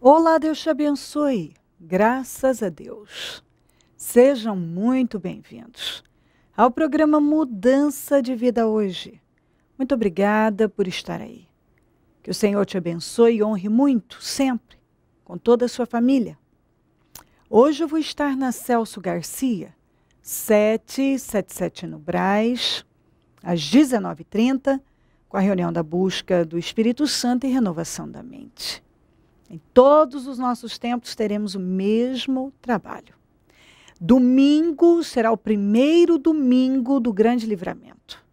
Olá, Deus te abençoe. Graças a Deus. Sejam muito bem-vindos ao programa Mudança de Vida hoje. Muito obrigada por estar aí. Que o Senhor te abençoe e honre muito, sempre, com toda a sua família. Hoje eu vou estar na Celso Garcia, 777 no Brás, às 19h30, com a reunião da busca do Espírito Santo e renovação da mente. Em todos os nossos tempos teremos o mesmo trabalho. Domingo será o primeiro domingo do Grande Livramento.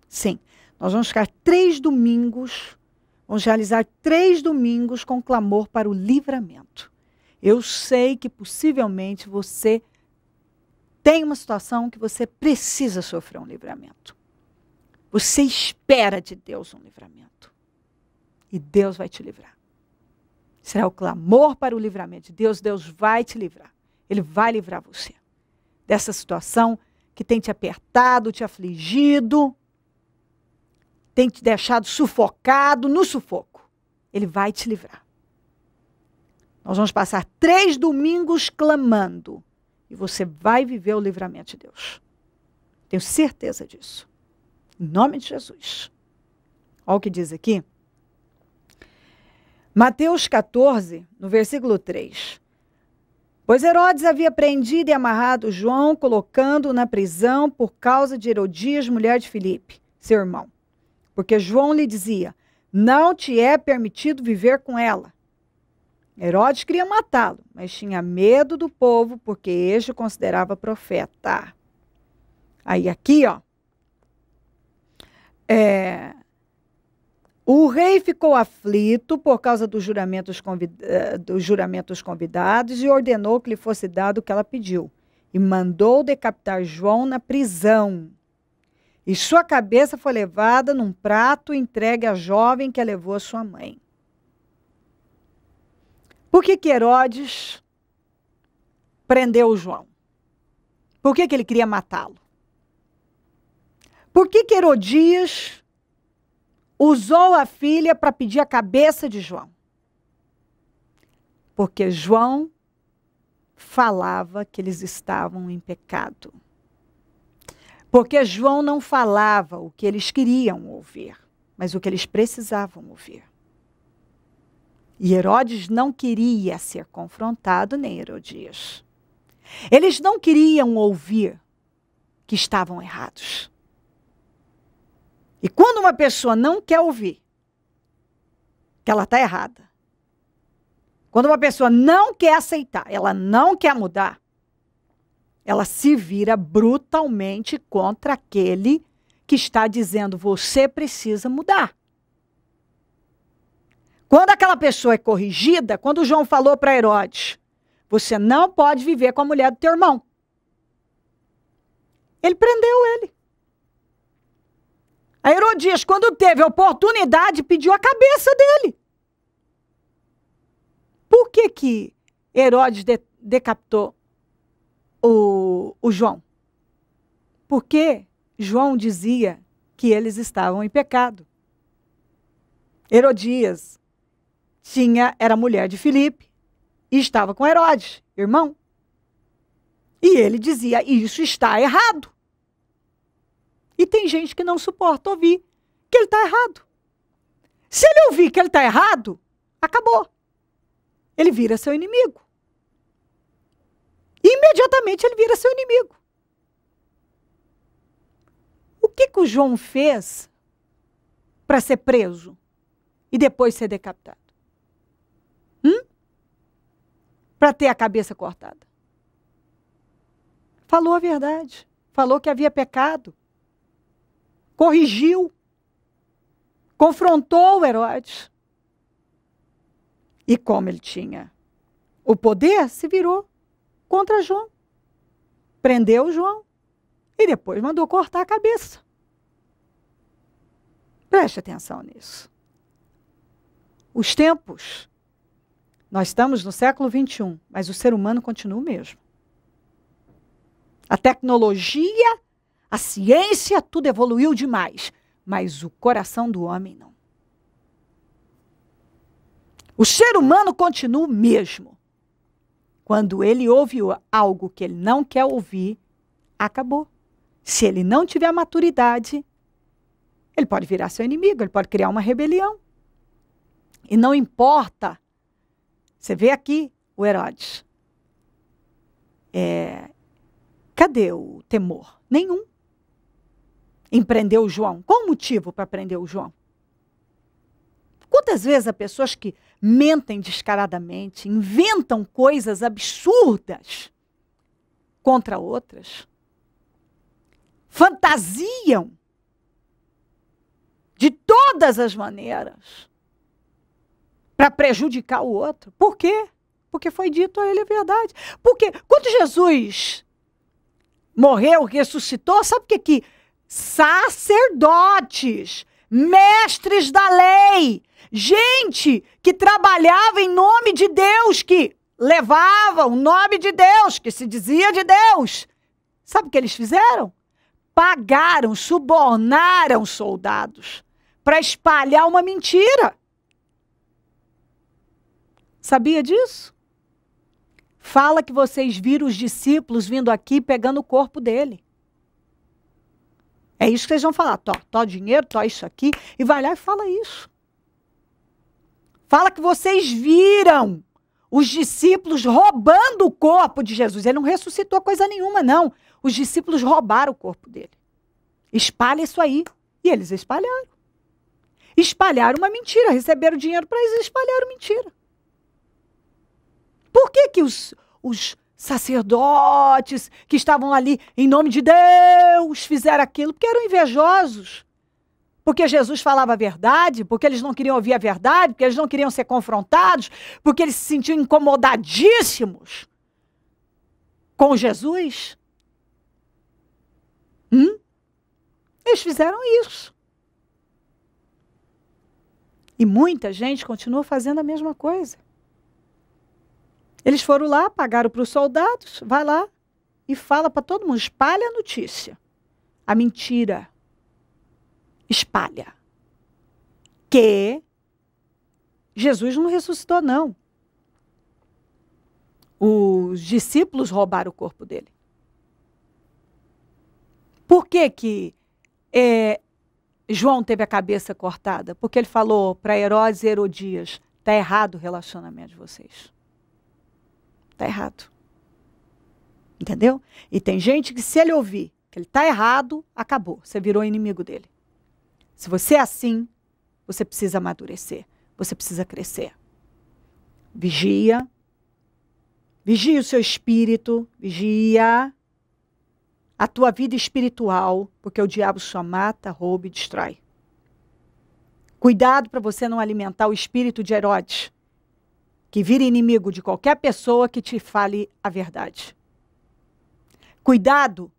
Sim, nós vamos ficar 3 domingos, vamos realizar 3 domingos com clamor para o livramento. Eu sei que possivelmente você tem uma situação que você precisa sofrer um livramento. Você espera de Deus um livramento. E Deus vai te livrar. Será o clamor para o livramento de Deus. Deus vai te livrar. Ele vai livrar você dessa situação que tem te apertado, te afligido, tem te deixado sufocado no sufoco. Ele vai te livrar. Nós vamos passar 3 domingos clamando. E você vai viver o livramento de Deus. Tenho certeza disso. Em nome de Jesus. Olha o que diz aqui. Mateus 14, no versículo 3. Pois Herodes havia prendido e amarrado João, colocando-o na prisão por causa de Herodias, mulher de Filipe, seu irmão. Porque João lhe dizia, não te é permitido viver com ela. Herodes queria matá-lo, mas tinha medo do povo, porque este o considerava profeta. Aí aqui, ó. O rei ficou aflito por causa dos juramentos convidados e ordenou que lhe fosse dado o que ela pediu. E mandou decapitar João na prisão. E sua cabeça foi levada num prato entregue à jovem que a levou a sua mãe. Por que Herodes prendeu João? Por que ele queria matá-lo? Por que Herodias usou a filha para pedir a cabeça de João? Porque João falava que eles estavam em pecado. Porque João não falava o que eles queriam ouvir, mas o que eles precisavam ouvir. E Herodes não queria ser confrontado, nem Herodias. Eles não queriam ouvir que estavam errados. E quando uma pessoa não quer ouvir que ela está errada, quando uma pessoa não quer aceitar, ela não quer mudar, ela se vira brutalmente contra aquele que está dizendo, você precisa mudar. Quando aquela pessoa é corrigida, quando João falou para Herodes, você não pode viver com a mulher do teu irmão. Ele prendeu ele. A Herodias, quando teve a oportunidade, pediu a cabeça dele. Por que Herodes decapitou o João? Porque João dizia que eles estavam em pecado. Herodias era mulher de Filipe e estava com Herodes, irmão. E ele dizia, isso está errado. E tem gente que não suporta ouvir que ele está errado. Se ele ouvir que ele está errado, acabou. Ele vira seu inimigo. Imediatamente ele vira seu inimigo. O que o João fez para ser preso e depois ser decapitado? Para ter a cabeça cortada? Falou a verdade. Falou que havia pecado. Corrigiu, confrontou Herodes. E como ele tinha o poder, se virou contra João. Prendeu João e depois mandou cortar a cabeça. Preste atenção nisso. Os tempos, nós estamos no século XXI, mas o ser humano continua o mesmo. A tecnologia, a ciência, tudo evoluiu demais, mas o coração do homem não. O ser humano continua o mesmo. Quando ele ouve algo que ele não quer ouvir, acabou. Se ele não tiver maturidade, ele pode virar seu inimigo, ele pode criar uma rebelião. E não importa. Você vê aqui o Herodes. Cadê o temor? Nenhum. Em prender o João. Qual o motivo para prender o João? Quantas vezes há pessoas que mentem descaradamente, inventam coisas absurdas contra outras, fantasiam de todas as maneiras para prejudicar o outro. Por quê? Porque foi dito a ele a verdade. Porque quando Jesus morreu, ressuscitou, sabe o que sacerdotes, mestres da lei, gente que trabalhava em nome de Deus, que levava o nome de Deus, que se dizia de Deus, sabe o que eles fizeram? Pagaram, subornaram soldados para espalhar uma mentira. Sabia disso? Fala que vocês viram os discípulos vindo aqui pegando o corpo dele. É isso que vocês vão falar. Tó dinheiro, tó isso aqui. E vai lá e fala isso. Fala que vocês viram os discípulos roubando o corpo de Jesus. Ele não ressuscitou coisa nenhuma, não. Os discípulos roubaram o corpo dele. Espalha isso aí. E eles espalharam. Espalharam uma mentira. Receberam dinheiro para eles, espalharam mentira. Por que os sacerdotes que estavam ali em nome de Deus fizeram aquilo? Porque eram invejosos. Porque Jesus falava a verdade, porque eles não queriam ouvir a verdade, porque eles não queriam ser confrontados, porque eles se sentiam incomodadíssimos com Jesus. Eles fizeram isso. E muita gente continua fazendo a mesma coisa. Eles foram lá, pagaram para os soldados, vai lá e fala para todo mundo, espalha a notícia. A mentira. Espalha. Que Jesus não ressuscitou, não. Os discípulos roubaram o corpo dele. Por que João teve a cabeça cortada? Porque ele falou para Herodes e Herodias, está errado o relacionamento de vocês. Está errado. Entendeu? E tem gente que se ele ouvir que ele está errado, acabou. Você virou inimigo dele. Se você é assim, você precisa amadurecer. Você precisa crescer. Vigia. Vigia o seu espírito. Vigia a tua vida espiritual. Porque o diabo só mata, rouba e destrói. Cuidado para você não alimentar o espírito de Herodes, que vira inimigo de qualquer pessoa que te fale a verdade. Cuidado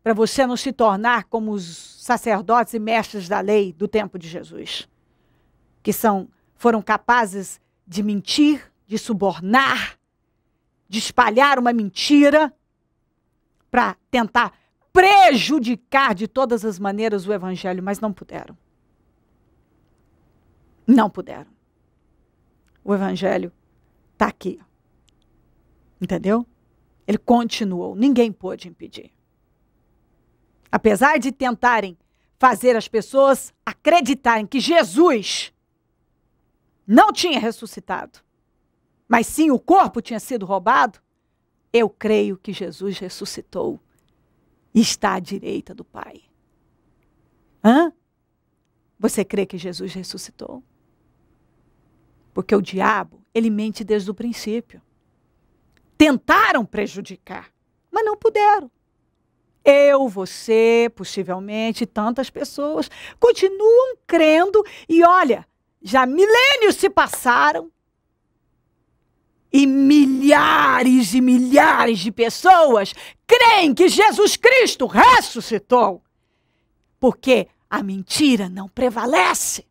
para você não se tornar como os sacerdotes e mestres da lei do tempo de Jesus, que foram capazes de mentir, de subornar, de espalhar uma mentira para tentar prejudicar de todas as maneiras o evangelho, mas não puderam. Não puderam. O evangelho está aqui. Entendeu? Ele continuou. Ninguém pôde impedir. Apesar de tentarem fazer as pessoas acreditarem que Jesus não tinha ressuscitado, mas sim o corpo tinha sido roubado, eu creio que Jesus ressuscitou e está à direita do Pai. Você crê que Jesus ressuscitou? Porque o diabo, ele mente desde o princípio. Tentaram prejudicar, mas não puderam. Eu, você, possivelmente, tantas pessoas continuam crendo e olha, já milênios se passaram e milhares de pessoas creem que Jesus Cristo ressuscitou. Porque a mentira não prevalece.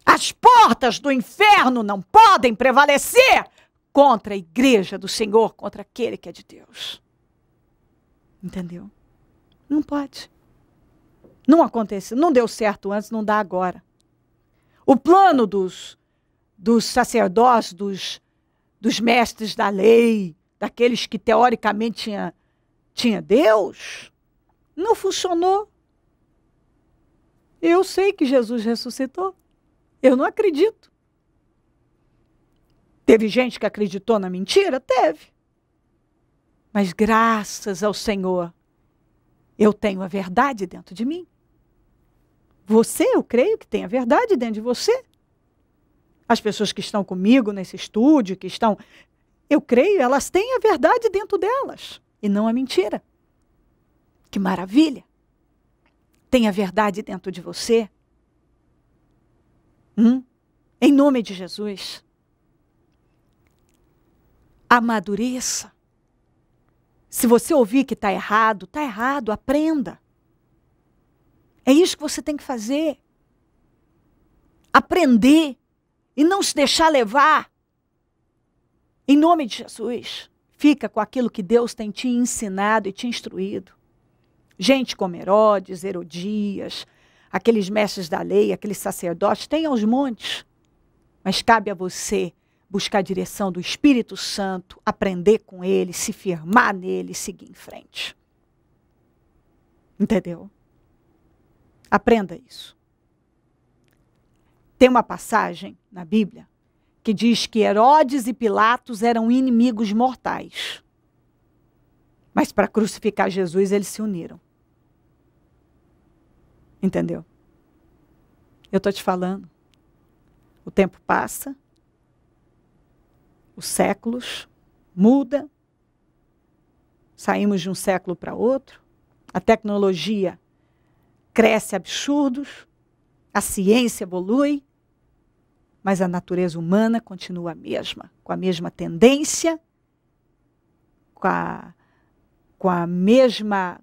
As portas do inferno não podem prevalecer contra a igreja do Senhor, contra aquele que é de Deus. Entendeu? Não pode. Não aconteceu, não deu certo antes, não dá agora. O plano dos dos sacerdotes, dos mestres da lei, daqueles que teoricamente tinha Deus, não funcionou. Eu sei que Jesus ressuscitou. Eu não acredito. Teve gente que acreditou na mentira? Teve. Mas graças ao Senhor, eu tenho a verdade dentro de mim. Você, eu creio que tem a verdade dentro de você. As pessoas que estão comigo nesse estúdio, que estão... Eu creio, elas têm a verdade dentro delas. E não a mentira. Que maravilha. Tem a verdade dentro de você. Em nome de Jesus. Amadureça. Se você ouvir que está errado, aprenda. É isso que você tem que fazer. Aprender e não se deixar levar. Em nome de Jesus, fica com aquilo que Deus tem te ensinado e te instruído. Gente como Herodes, Herodias, aqueles mestres da lei, aqueles sacerdotes, tem aos montes. Mas cabe a você buscar a direção do Espírito Santo, aprender com ele, se firmar nele e seguir em frente. Entendeu? Aprenda isso. Tem uma passagem na Bíblia que diz que Herodes e Pilatos eram inimigos mortais. Mas para crucificar Jesus, eles se uniram. Entendeu? Eu estou te falando. O tempo passa. Os séculos mudam. Saímos de um século para outro. A tecnologia cresce absurdos. A ciência evolui. Mas a natureza humana continua a mesma. Com a mesma tendência. Com a mesma...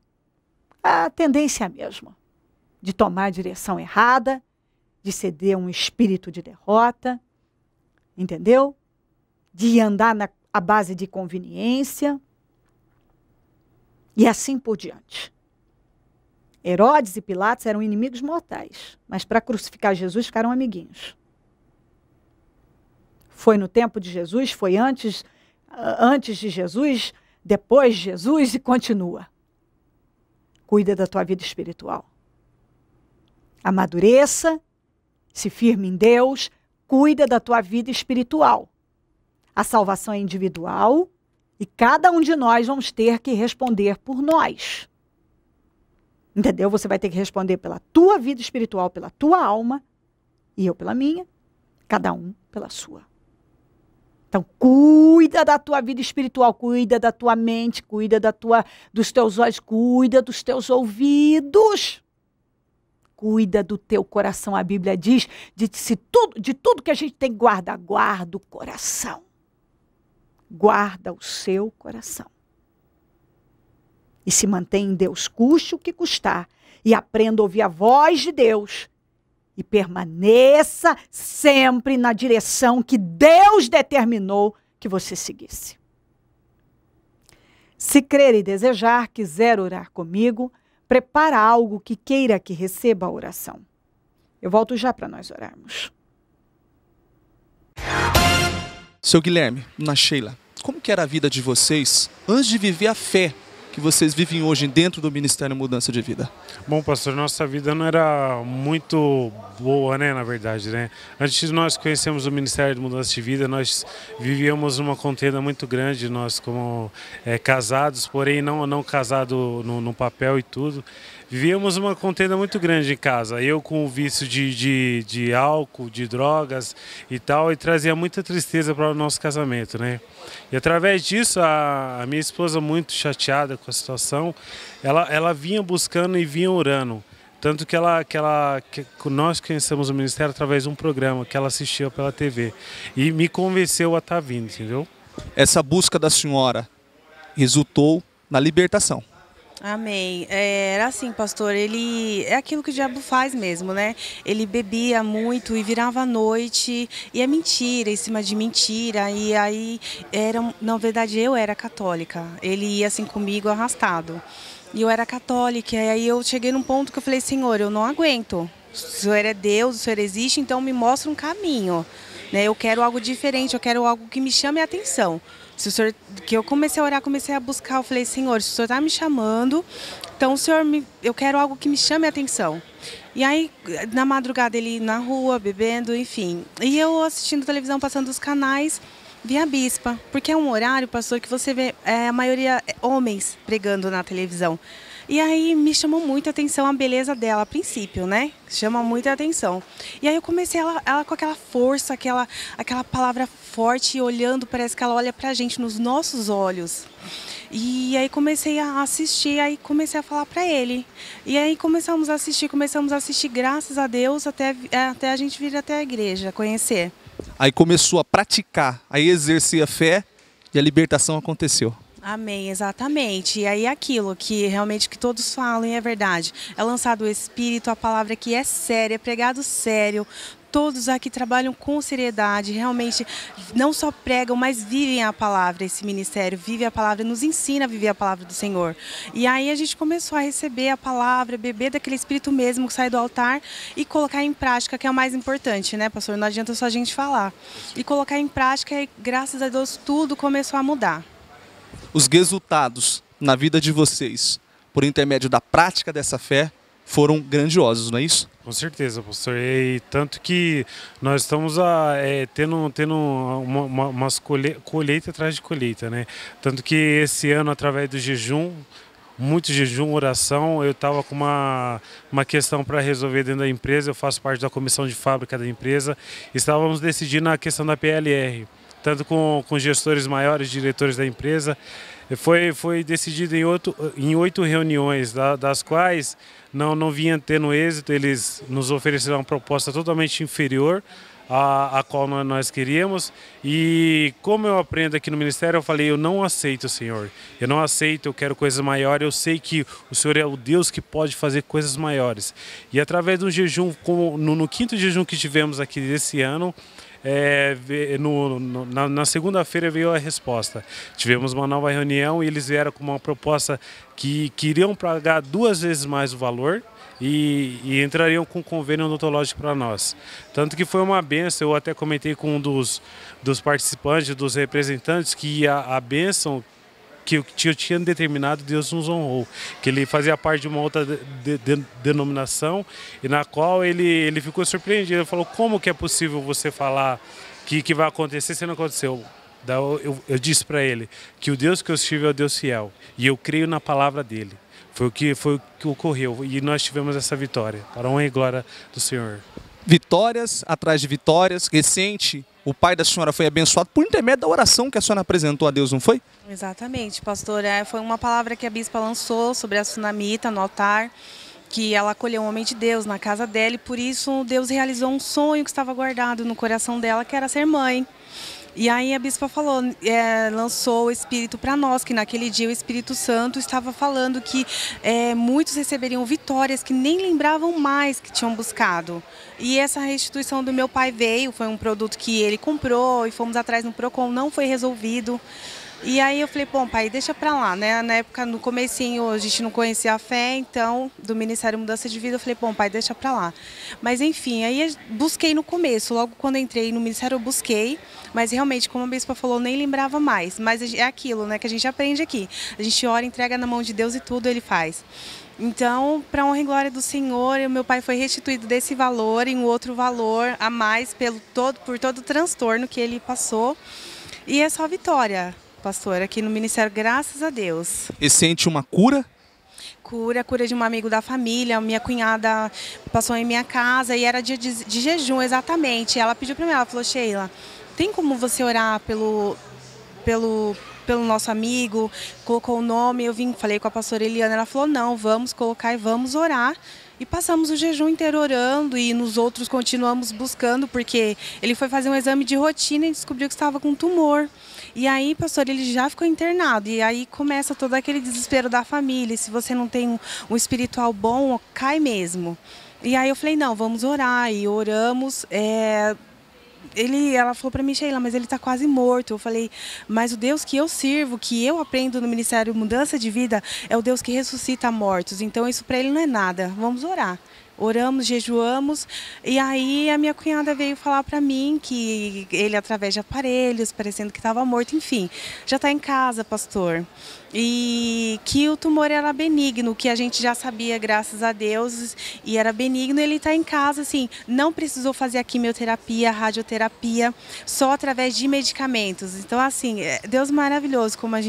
A tendência é a mesma. De tomar a direção errada. De ceder a um espírito de derrota. Entendeu? De andar à base de conveniência. E assim por diante. Herodes e Pilatos eram inimigos mortais. Mas para crucificar Jesus ficaram amiguinhos. Foi no tempo de Jesus, foi antes de Jesus, depois de Jesus e continua. Cuida da tua vida espiritual. Amadureça, se firme em Deus, cuida da tua vida espiritual. A salvação é individual e cada um de nós vamos ter que responder por nós. Entendeu? Você vai ter que responder pela tua vida espiritual, pela tua alma, e eu pela minha, cada um pela sua. Então, cuida da tua vida espiritual, cuida da tua mente, cuida dos teus olhos, cuida dos teus ouvidos. Cuida do teu coração. A Bíblia diz de tudo que a gente tem que guardar, guarda o coração. Guarda o seu coração. E se mantém em Deus, custe o que custar. E aprenda a ouvir a voz de Deus. E permaneça sempre na direção que Deus determinou que você seguisse. Se crer e desejar, quiser orar comigo, prepara algo que queira que receba a oração. Eu volto já para nós orarmos. Seu Guilherme, Dona Sheila, como que era a vida de vocês antes de viver a fé que vocês vivem hoje dentro do Ministério Mudança de Vida? Bom, pastor, nossa vida não era muito boa, né, na verdade, né? Antes de nós conhecermos o Ministério de Mudança de Vida, nós vivíamos uma contenda muito grande, nós como casados, porém não casado no papel e tudo. Vivíamos uma contenda muito grande em casa, eu com o vício de álcool, de drogas e tal, e trazia muita tristeza para o nosso casamento, né? E através disso, a minha esposa, muito chateada com a situação, ela vinha buscando e vinha orando. Tanto que nós conhecemos o ministério através de um programa que ela assistia pela TV. E me convenceu a estar vindo, entendeu? Essa busca da senhora resultou na libertação. Amém. Era assim, pastor, é aquilo que o diabo faz mesmo, né? Ele bebia muito e virava à noite, e é mentira, em cima de mentira, e aí, na verdade, eu era católica, ele ia assim comigo arrastado, e eu era católica, e aí eu cheguei num ponto que eu falei, Senhor, eu não aguento, o Senhor é Deus, o Senhor existe, então me mostra um caminho. né? Eu quero algo diferente, eu quero algo que me chame a atenção. Se o Senhor, que eu comecei a orar, comecei a buscar, eu falei, Senhor, se o Senhor está me chamando, então eu quero algo que me chame a atenção. E aí, na madrugada, ele na rua, bebendo, enfim. E eu assistindo televisão, passando os canais, vi a bispa. Porque é um horário, pastor, que você vê a maioria homens pregando na televisão. E aí me chamou muita atenção a beleza dela, a princípio, né? Chama muita atenção. E aí eu comecei ela com aquela força, aquela palavra forte, olhando, parece que ela olha pra gente nos nossos olhos. E aí comecei a assistir, aí comecei a falar para ele. E aí começamos a assistir, graças a Deus, até a gente vir até a igreja, conhecer. Aí começou a praticar, aí exercer a fé e a libertação aconteceu. Amém, exatamente. E aí aquilo que realmente que todos falam e é verdade. É lançado o Espírito, a palavra que é séria, é pregado sério. Todos aqui trabalham com seriedade, realmente não só pregam, mas vivem a palavra, esse ministério, vive a palavra, nos ensina a viver a palavra do Senhor. E aí a gente começou a receber a palavra, beber daquele Espírito mesmo que sai do altar e colocar em prática, que é o mais importante, né, pastor? Não adianta só a gente falar. E colocar em prática e, graças a Deus, tudo começou a mudar. Os resultados na vida de vocês, por intermédio da prática dessa fé, foram grandiosos, não é isso? Com certeza, pastor. E tanto que nós estamos tendo umas colheita atrás de colheita, né? Tanto que esse ano, através do jejum, muito jejum, oração, eu estava com uma questão para resolver dentro da empresa, eu faço parte da comissão de fábrica da empresa, estávamos decidindo a questão da PLR, tanto com gestores maiores, diretores da empresa. Foi decidido em 8 reuniões, das quais não vinha tendo êxito. Eles nos ofereceram uma proposta totalmente inferior à qual nós queríamos. E como eu aprendo aqui no ministério, eu falei, eu não aceito, Senhor. Eu não aceito, eu quero coisas maiores. Eu sei que o Senhor é o Deus que pode fazer coisas maiores. E através do jejum, no 5º jejum que tivemos aqui desse ano, na segunda-feira veio a resposta. Tivemos uma nova reunião e eles vieram com uma proposta que queriam pagar 2 vezes mais o valor e entrariam com um convênio odontológico para nós. Tanto que foi uma bênção, eu até comentei com um dos participantes, dos representantes, que a bênção que eu tinha determinado, Deus nos honrou. Que ele fazia parte de uma outra denominação e na qual ele ficou surpreendido. Ele falou, como que é possível você falar que vai acontecer se não aconteceu? Eu disse para ele que o Deus que eu sirvo é o Deus fiel e eu creio na palavra dele. Foi o que ocorreu e nós tivemos essa vitória, para a honra e glória do Senhor. Vitórias atrás de vitórias. Recente, o pai da senhora foi abençoado por intermédio da oração que a senhora apresentou a Deus, não foi? Exatamente, pastor. Foi uma palavra que a bispa lançou sobre a sunamita no altar, que ela acolheu um homem de Deus na casa dela e por isso Deus realizou um sonho que estava guardado no coração dela, que era ser mãe. E aí a bispa falou, lançou o Espírito para nós, que naquele dia o Espírito Santo estava falando que muitos receberiam vitórias que nem lembravam mais que tinham buscado. E essa restituição do meu pai veio, foi um produto que ele comprou e fomos atrás no Procon, não foi resolvido. E aí eu falei, bom, pai, deixa pra lá, né? Na época, no comecinho, a gente não conhecia a fé, então, do Ministério Mudança de Vida, eu falei, bom, pai, deixa pra lá. Mas enfim, aí busquei no começo, logo quando eu entrei no Ministério eu busquei, mas realmente, como a bispa falou, nem lembrava mais. Mas é aquilo, né, que a gente aprende aqui. A gente ora, entrega na mão de Deus e tudo ele faz. Então, para honra e glória do Senhor, o meu pai foi restituído desse valor em um outro valor a mais por todo o transtorno que ele passou. E é só vitória, pastor, aqui no ministério, graças a Deus. E sente uma cura? Cura de um amigo da família. Minha cunhada passou em minha casa e era dia de jejum, exatamente. Ela pediu para mim, ela falou, Sheila, tem como você orar pelo nosso amigo? Colocou o nome, falei com a pastora Eliana, ela falou, não, vamos colocar e vamos orar. E passamos o jejum inteiro orando e nos outros continuamos buscando, porque ele foi fazer um exame de rotina e descobriu que estava com tumor. E aí, pastor, ele já ficou internado. E aí começa todo aquele desespero da família. Se você não tem um espiritual bom, cai mesmo. E aí eu falei, não, vamos orar. E oramos. Ela falou para mim, Sheila, mas ele está quase morto. Eu falei, mas o Deus que eu sirvo, que eu aprendo no Ministério Mudança de Vida, é o Deus que ressuscita mortos. Então isso para ele não é nada. Vamos orar. oramos, jejuamos, e aí a minha cunhada veio falar para mim que ele, através de aparelhos, parecendo que estava morto, enfim, já está em casa, pastor. E que o tumor era benigno, que a gente já sabia, graças a Deus, e era benigno. Ele está em casa, assim, não precisou fazer a quimioterapia, a radioterapia, só através de medicamentos. Então, assim, Deus maravilhoso, como a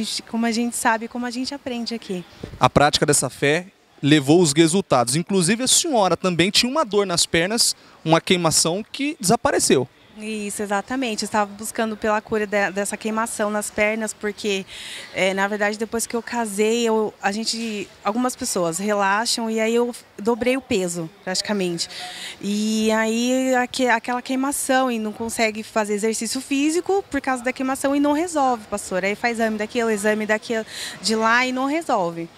gente sabe, como a gente aprende aqui. A prática dessa fé levou os resultados. Inclusive, a senhora também tinha uma dor nas pernas, uma queimação que desapareceu. Isso, exatamente. Eu estava buscando pela cura dessa queimação nas pernas, porque, na verdade, depois que eu casei, algumas pessoas relaxam e aí eu dobrei o peso, praticamente. E aí aquela queimação e não consegue fazer exercício físico por causa da queimação e não resolve, pastor. Aí faz exame daquilo, de lá e não resolve.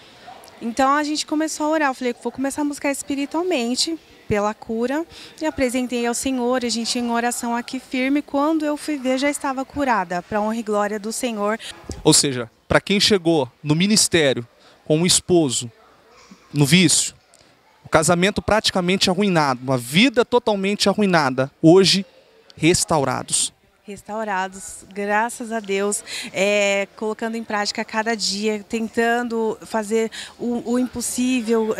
Então a gente começou a orar. Eu falei, vou começar a buscar espiritualmente pela cura, e apresentei ao Senhor, a gente em oração aqui firme, quando eu fui ver já estava curada, para honra e glória do Senhor. Ou seja, para quem chegou no ministério com um esposo no vício, o casamento praticamente arruinado, uma vida totalmente arruinada, hoje restaurados. Restaurados, graças a Deus, colocando em prática cada dia, tentando fazer o impossível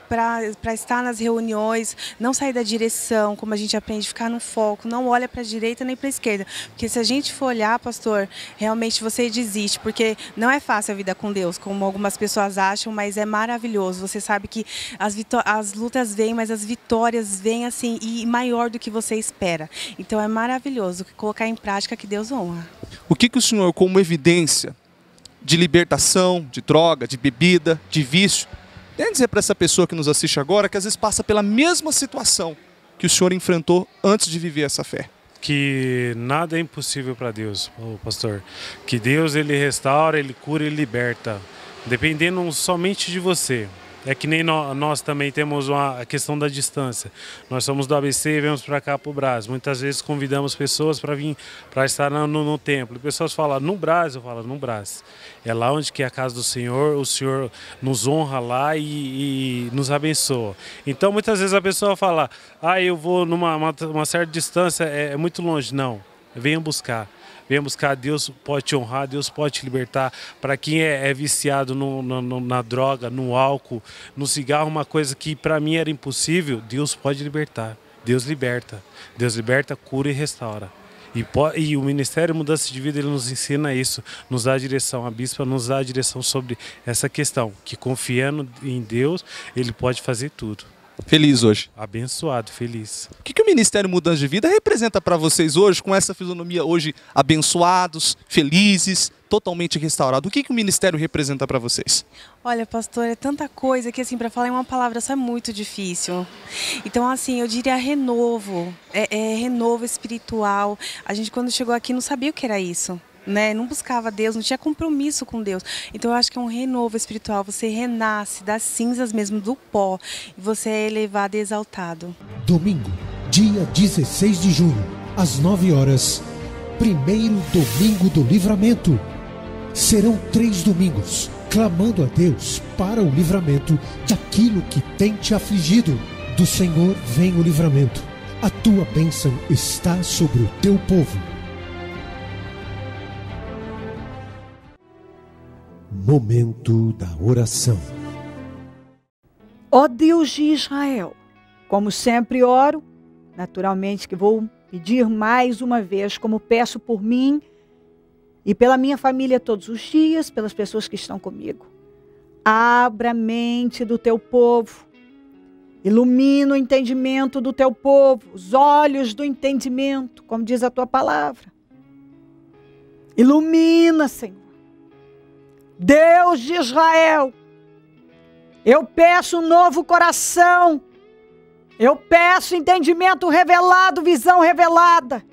para estar nas reuniões, não sair da direção, como a gente aprende, ficar no foco, não olha para a direita nem para a esquerda, porque se a gente for olhar, pastor, realmente você desiste, porque não é fácil a vida com Deus, como algumas pessoas acham, mas é maravilhoso. Você sabe que as lutas vêm, mas as vitórias vêm assim, e maior do que você espera. Então é maravilhoso colocar em prática que Deus honra. O que o senhor, como evidência de libertação, de droga, de bebida, de vício, tem a dizer para essa pessoa que nos assiste agora, que às vezes passa pela mesma situação que o senhor enfrentou antes de viver essa fé? Que nada é impossível para Deus, pastor. Que Deus, ele restaura, ele cura e liberta, dependendo somente de você. É que nem nós também temos a questão da distância. Nós somos do ABC e viemos para cá, para o Brás. Muitas vezes convidamos pessoas para vir, para estar no templo. E pessoas falam, no Brás? Eu falo, no Brás. É lá onde que é a casa do Senhor, o Senhor nos honra lá e nos abençoa. Então, muitas vezes a pessoa fala, eu vou numa certa distância, é muito longe. Não, venha buscar. Venha buscar, Deus pode te honrar, Deus pode te libertar. Para quem é viciado na droga, no álcool, no cigarro, uma coisa que para mim era impossível, Deus pode libertar. Deus liberta. Deus liberta, cura e restaura. E o Ministério Mudança de Vida, ele nos ensina isso, nos dá a direção. A bispa nos dá a direção sobre essa questão, que confiando em Deus, ele pode fazer tudo. Feliz hoje. Abençoado, feliz. O que o Ministério Mudança de Vida representa para vocês hoje, com essa fisionomia hoje abençoados, felizes, totalmente restaurados? O que o Ministério representa para vocês? Olha, pastor, é tanta coisa que, assim, para falar em uma palavra só é muito difícil. Então, assim, eu diria renovo, renovo espiritual. A gente, quando chegou aqui, não sabia o que era isso. Não buscava Deus, não tinha compromisso com Deus. Então eu acho que é um renovo espiritual. Você renasce das cinzas mesmo, do pó, e você é elevado e exaltado. Domingo, dia 16 de junho, às 9 horas, primeiro domingo do livramento. Serão 3 domingos, clamando a Deus para o livramento daquilo que tem te afligido. Do Senhor vem o livramento. A tua bênção está sobre o teu povo. Momento da oração. Ó Deus de Israel, como sempre oro, naturalmente que vou pedir mais uma vez, como peço por mim e pela minha família todos os dias, pelas pessoas que estão comigo. Abra a mente do teu povo, ilumina o entendimento do teu povo, os olhos do entendimento, como diz a tua palavra. Ilumina, Senhor. Deus de Israel, eu peço um novo coração, eu peço entendimento revelado, visão revelada,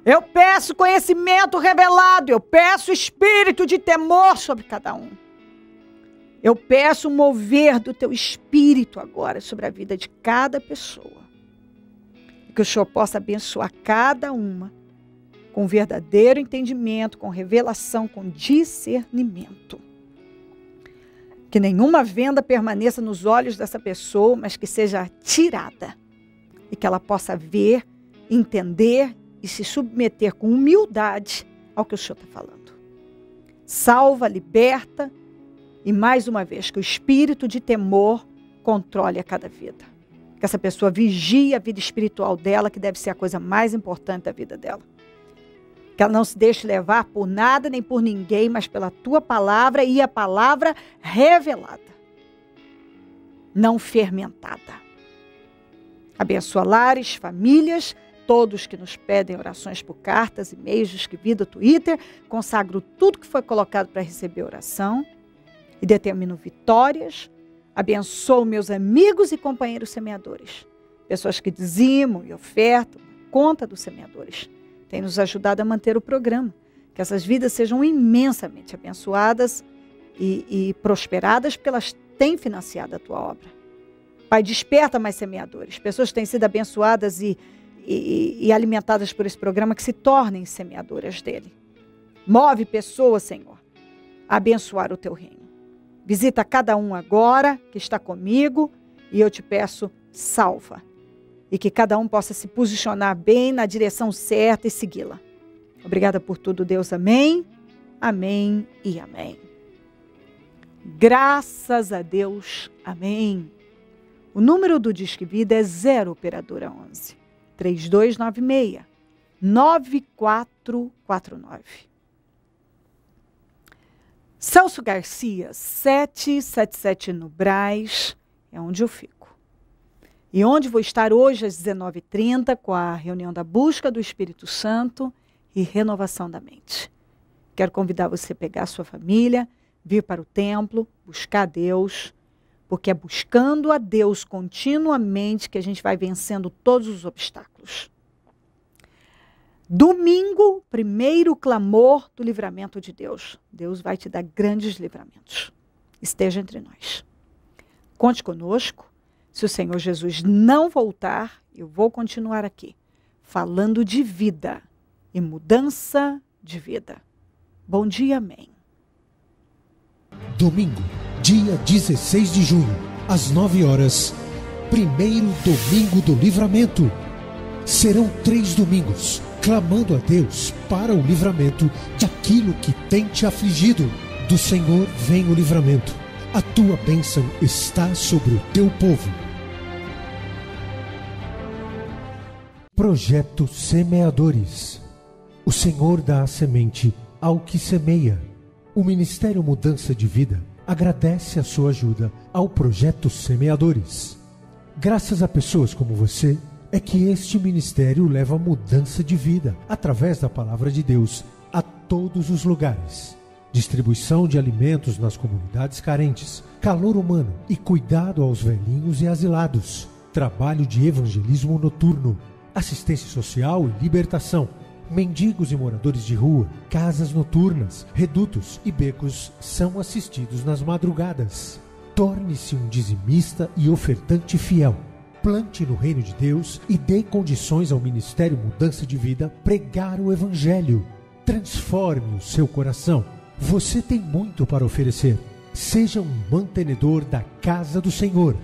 eu peço conhecimento revelado, eu peço espírito de temor sobre cada um. Eu peço o mover do teu espírito agora sobre a vida de cada pessoa, que o Senhor possa abençoar cada uma, com verdadeiro entendimento, com revelação, com discernimento. Que nenhuma venda permaneça nos olhos dessa pessoa, mas que seja tirada. E que ela possa ver, entender e se submeter com humildade ao que o Senhor está falando. Salva, liberta e, mais uma vez, que o espírito de temor controle a cada vida. Que essa pessoa vigie a vida espiritual dela, que deve ser a coisa mais importante da vida dela. Que ela não se deixe levar por nada nem por ninguém, mas pela tua palavra e a palavra revelada, não fermentada. Abençoa lares, famílias, todos que nos pedem orações por cartas, e-mails, Disquevida, Twitter. Consagro tudo que foi colocado para receber oração e determino vitórias. Abençoo meus amigos e companheiros semeadores, pessoas que dizimam e ofertam, conta dos semeadores. Tem nos ajudado a manter o programa. Que essas vidas sejam imensamente abençoadas e prosperadas, porque elas têm financiado a tua obra. Pai, desperta mais semeadores. Pessoas que têm sido abençoadas e alimentadas por esse programa, que se tornem semeadoras dele. Move pessoas, Senhor, a abençoar o teu reino. Visita cada um agora que está comigo e eu te peço, salva. E que cada um possa se posicionar bem na direção certa e segui-la. Obrigada por tudo, Deus. Amém, amém e amém. Graças a Deus. Amém. O número do Disque Vida é 0 operadora 11 3296 9449. Celso Garcia, 777 no Brás, é onde eu fico. E onde vou estar hoje às 19h30 com a reunião da busca do Espírito Santo e renovação da mente. Quero convidar você a pegar a sua família, vir para o templo, buscar a Deus, porque é buscando a Deus continuamente que a gente vai vencendo todos os obstáculos. Domingo, primeiro clamor do livramento de Deus. Deus vai te dar grandes livramentos. Esteja entre nós. Conte conosco. Se o Senhor Jesus não voltar, eu vou continuar aqui, falando de vida e mudança de vida. Bom dia, amém. Domingo, dia 16 de junho, às 9 horas, primeiro domingo do livramento. Serão 3 domingos, clamando a Deus para o livramento daquilo que tem te afligido. Do Senhor vem o livramento. A tua bênção está sobre o teu povo. Projeto Semeadores. O Senhor dá a semente ao que semeia. O Ministério Mudança de Vida agradece a sua ajuda ao Projeto Semeadores. Graças a pessoas como você, é que este ministério leva mudança de vida, através da Palavra de Deus, a todos os lugares. Distribuição de alimentos nas comunidades carentes, calor humano e cuidado aos velhinhos e asilados. Trabalho de evangelismo noturno, assistência social e libertação. Mendigos e moradores de rua, casas noturnas, redutos e becos são assistidos nas madrugadas. Torne-se um dizimista e ofertante fiel. Plante no reino de Deus e dê condições ao Ministério Mudança de Vida pregar o Evangelho. Transforme o seu coração. Você tem muito para oferecer. Seja um mantenedor da casa do Senhor.